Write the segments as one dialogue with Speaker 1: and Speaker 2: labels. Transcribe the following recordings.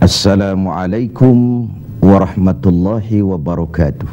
Speaker 1: Assalamualaikum warahmatullahi wabarakatuh.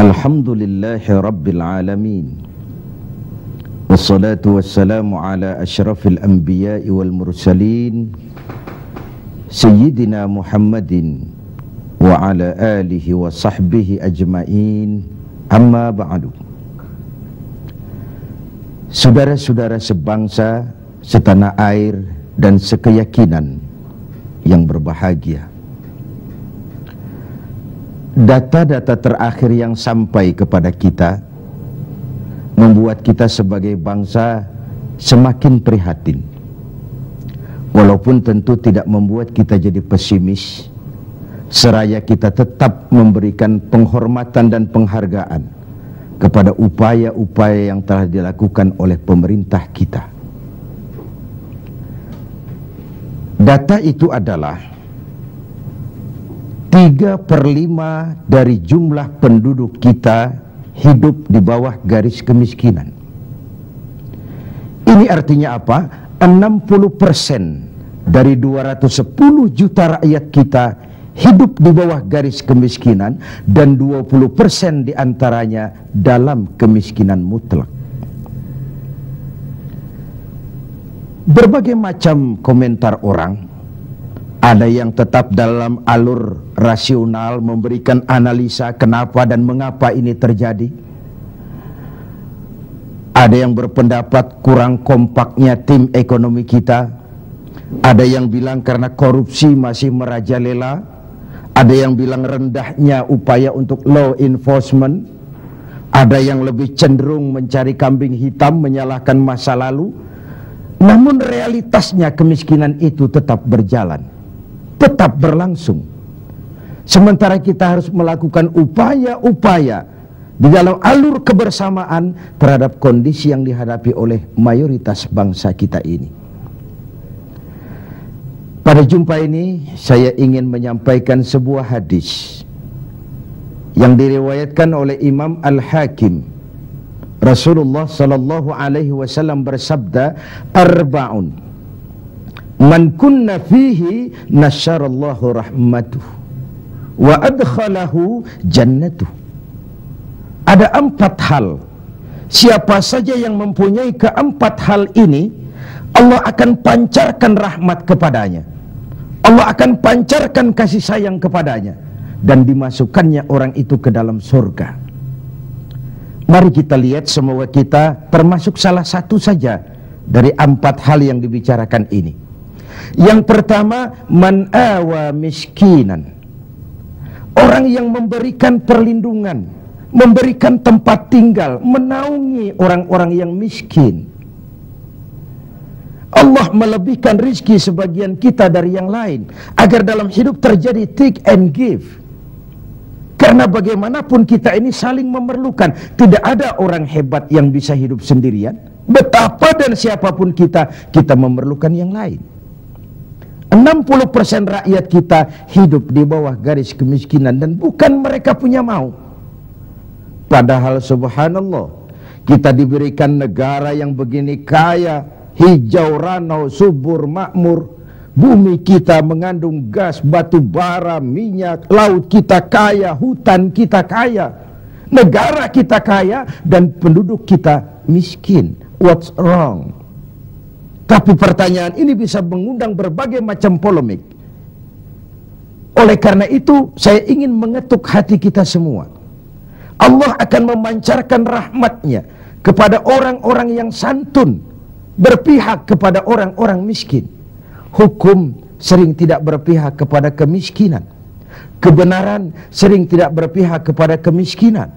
Speaker 1: Alhamdulillahi rabbil alamin. Wassalatu wassalamu ala ashrafil anbiya'i wal mursalin Sayyidina Muhammadin wa ala alihi wa sahbihi ajma'in. Amma ba'du. Saudara-saudara sebangsa, setanah air dan sekeyakinan yang berbahagia, data-data terakhir yang sampai kepada kita membuat kita sebagai bangsa semakin prihatin. Walaupun tentu tidak membuat kita jadi pesimis, seraya kita tetap memberikan penghormatan dan penghargaan kepada upaya-upaya yang telah dilakukan oleh pemerintah kita. Data itu adalah 3/5 dari jumlah penduduk kita hidup di bawah garis kemiskinan. Ini artinya apa? 60% dari 210 juta rakyat kita hidup di bawah garis kemiskinan, dan 20% diantaranya dalam kemiskinan mutlak. Berbagai macam komentar orang, ada yang tetap dalam alur rasional memberikan analisa kenapa dan mengapa ini terjadi. Ada yang berpendapat kurang kompaknya tim ekonomi kita. Ada yang bilang karena korupsi masih merajalela. Ada yang bilang rendahnya upaya untuk law enforcement. Ada yang lebih cenderung mencari kambing hitam, menyalahkan masa lalu. Namun realitasnya kemiskinan itu tetap berjalan, tetap berlangsung. Sementara kita harus melakukan upaya-upaya di dalam alur kebersamaan terhadap kondisi yang dihadapi oleh mayoritas bangsa kita ini. Pada jumpa ini saya ingin menyampaikan sebuah hadis yang diriwayatkan oleh Imam Al-Hakim. Rasulullah sallallahu alaihi wasallam bersabda, "Arba'un man kunna fihi nasyarallahu rahmatuh wa adkhalahu jannatuh." Ada 4 hal. Siapa saja yang mempunyai keempat hal ini, Allah akan pancarkan rahmat kepadanya. Allah akan pancarkan kasih sayang kepadanya, dan dimasukkannya orang itu ke dalam surga. Mari kita lihat semoga kita termasuk salah satu saja dari 4 hal yang dibicarakan ini. Yang pertama, man awa miskinan. Orang yang memberikan perlindungan, memberikan tempat tinggal, menaungi orang-orang yang miskin. Allah melebihkan rizki sebagian kita dari yang lain, agar dalam hidup terjadi take and give. Karena bagaimanapun kita ini saling memerlukan. Tidak ada orang hebat yang bisa hidup sendirian. Betapa dan siapapun kita memerlukan yang lain. 60% rakyat kita hidup di bawah garis kemiskinan, dan bukan mereka punya mau. Padahal subhanallah, kita diberikan negara yang begini kaya, hijau, ranau, subur, makmur. Bumi kita mengandung gas, batu bara, minyak, laut kita kaya, hutan kita kaya, negara kita kaya, dan penduduk kita miskin. What's wrong? Tapi pertanyaan ini bisa mengundang berbagai macam polemik. Oleh karena itu, saya ingin mengetuk hati kita semua. Allah akan memancarkan rahmatnya kepada orang-orang yang santun, berpihak kepada orang-orang miskin. Hukum sering tidak berpihak kepada kemiskinan. Kebenaran sering tidak berpihak kepada kemiskinan.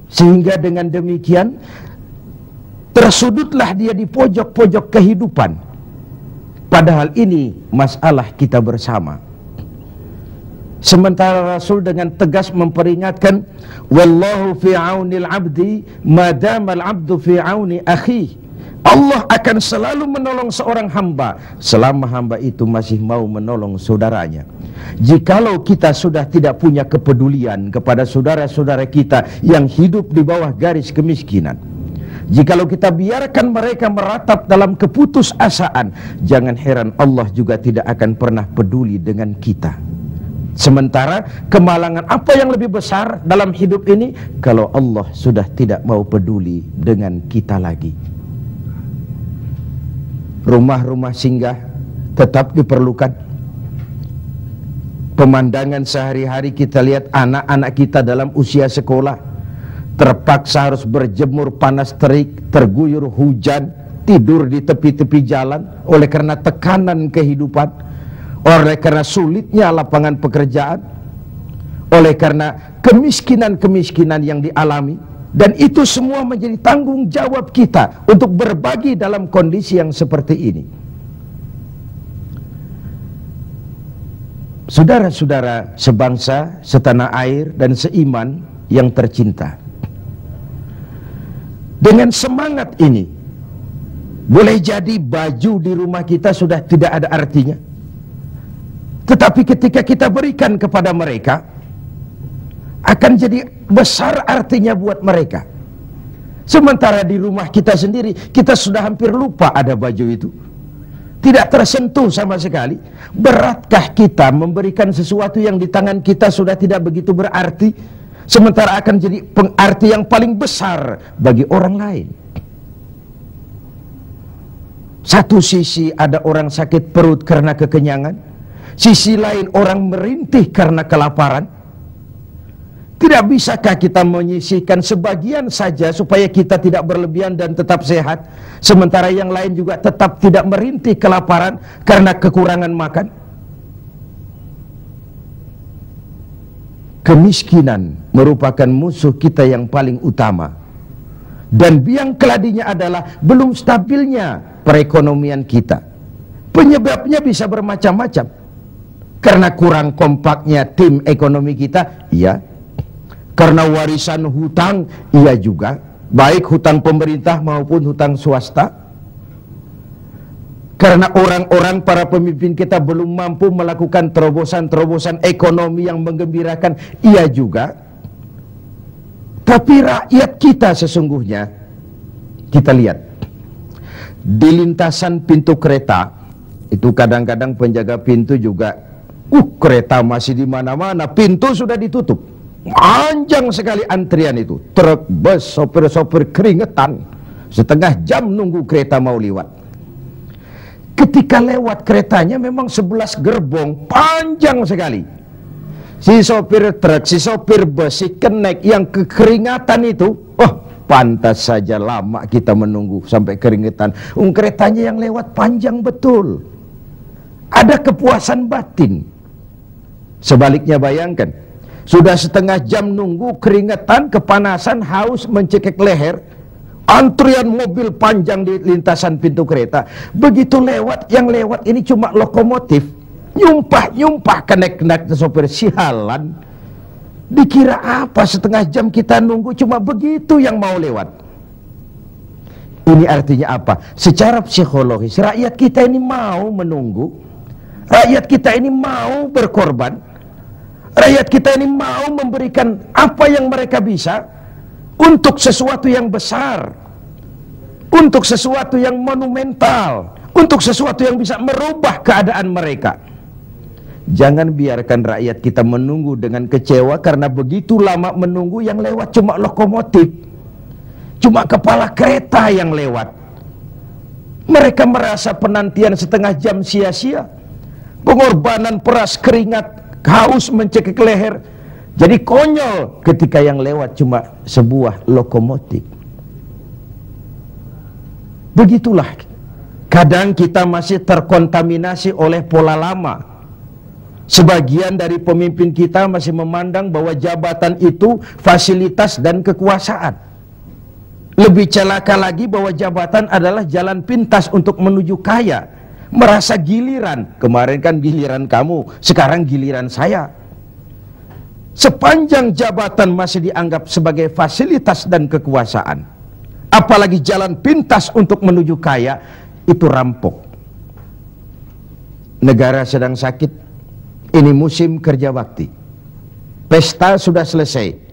Speaker 1: Sehingga dengan demikian tersudutlah dia di pojok-pojok kehidupan. Padahal ini masalah kita bersama. Sementara Rasul dengan tegas memperingatkan, wallahu fi aunil abdi madamal abdu fi auni akhihi. Allah akan selalu menolong seorang hamba selama hamba itu masih mau menolong saudaranya. Jikalau kita sudah tidak punya kepedulian kepada saudara-saudara kita yang hidup di bawah garis kemiskinan, Jikalau kita biarkan mereka meratap dalam keputusasaan, jangan heran Allah juga tidak akan pernah peduli dengan kita. Sementara kemalangan apa yang lebih besar dalam hidup ini kalau Allah sudah tidak mau peduli dengan kita lagi. Rumah-rumah singgah tetap diperlukan. Pemandangan sehari-hari kita lihat anak-anak kita dalam usia sekolah terpaksa harus berjemur panas terik, terguyur hujan, tidur di tepi-tepi jalan oleh karena tekanan kehidupan, oleh karena sulitnya lapangan pekerjaan, oleh karena kemiskinan-kemiskinan yang dialami. Dan itu semua menjadi tanggung jawab kita untuk berbagi dalam kondisi yang seperti ini. Saudara-saudara sebangsa, setanah air, dan seiman yang tercinta, dengan semangat ini, boleh jadi baju di rumah kita sudah tidak ada artinya, tetapi ketika kita berikan kepada mereka, akan jadi besar artinya buat mereka. Sementara di rumah kita sendiri, kita sudah hampir lupa ada baju itu, tidak tersentuh sama sekali. Beratkah kita memberikan sesuatu yang di tangan kita sudah tidak begitu berarti, sementara akan jadi pengarti yang paling besar bagi orang lain? Satu sisi ada orang sakit perut karena kekenyangan, sisi lain orang merintih karena kelaparan. Tidak bisakah kita menyisihkan sebagian saja supaya kita tidak berlebihan dan tetap sehat, sementara yang lain juga tetap tidak merintih kelaparan karena kekurangan makan? Kemiskinan merupakan musuh kita yang paling utama. Dan biang keladinya adalah belum stabilnya perekonomian kita. Penyebabnya bisa bermacam-macam. Karena kurang kompaknya tim ekonomi kita, iya. Karena warisan hutang, iya juga, baik hutang pemerintah maupun hutang swasta. Karena orang-orang para pemimpin kita belum mampu melakukan terobosan-terobosan ekonomi yang menggembirakan, iya juga. Tapi rakyat kita sesungguhnya, kita lihat di lintasan pintu kereta itu kadang-kadang penjaga pintu juga, kereta masih di mana-mana, pintu sudah ditutup. Panjang sekali antrian itu, truk, bus, sopir-sopir keringetan, setengah jam nunggu kereta mau lewat. Ketika lewat keretanya memang 11 gerbong, panjang sekali. Si sopir truk, si sopir bus, si kenek yang kekeringatan itu, pantas saja lama kita menunggu sampai keringetan. Keretanya yang lewat panjang betul. Ada kepuasan batin. Sebaliknya bayangkan, sudah setengah jam nunggu, keringetan, kepanasan, haus, mencekik leher, antrian mobil panjang di lintasan pintu kereta. Begitu lewat, yang lewat ini cuma lokomotif, nyumpah-nyumpah kenek-kenek sopir, sialan. Dikira apa setengah jam kita nunggu, cuma begitu yang mau lewat. Ini artinya apa? Secara psikologis, rakyat kita ini mau menunggu, rakyat kita ini mau berkorban, rakyat kita ini mau memberikan apa yang mereka bisa untuk sesuatu yang besar, untuk sesuatu yang monumental, untuk sesuatu yang bisa merubah keadaan mereka. Jangan biarkan rakyat kita menunggu dengan kecewa karena begitu lama menunggu, yang lewat cuma lokomotif, cuma kepala kereta yang lewat. Mereka merasa penantian setengah jam sia-sia, pengorbanan peras keringat, haus mencekik leher, jadi konyol ketika yang lewat cuma sebuah lokomotif. Begitulah, kadang kita masih terkontaminasi oleh pola lama. Sebagian dari pemimpin kita masih memandang bahwa jabatan itu fasilitas dan kekuasaan. Lebih celaka lagi bahwa jabatan adalah jalan pintas untuk menuju kaya. Merasa giliran, kemarin kan giliran kamu, sekarang giliran saya. Sepanjang jabatan masih dianggap sebagai fasilitas dan kekuasaan, apalagi jalan pintas untuk menuju kaya, itu rampok. Negara sedang sakit, ini musim kerja bakti, pesta sudah selesai,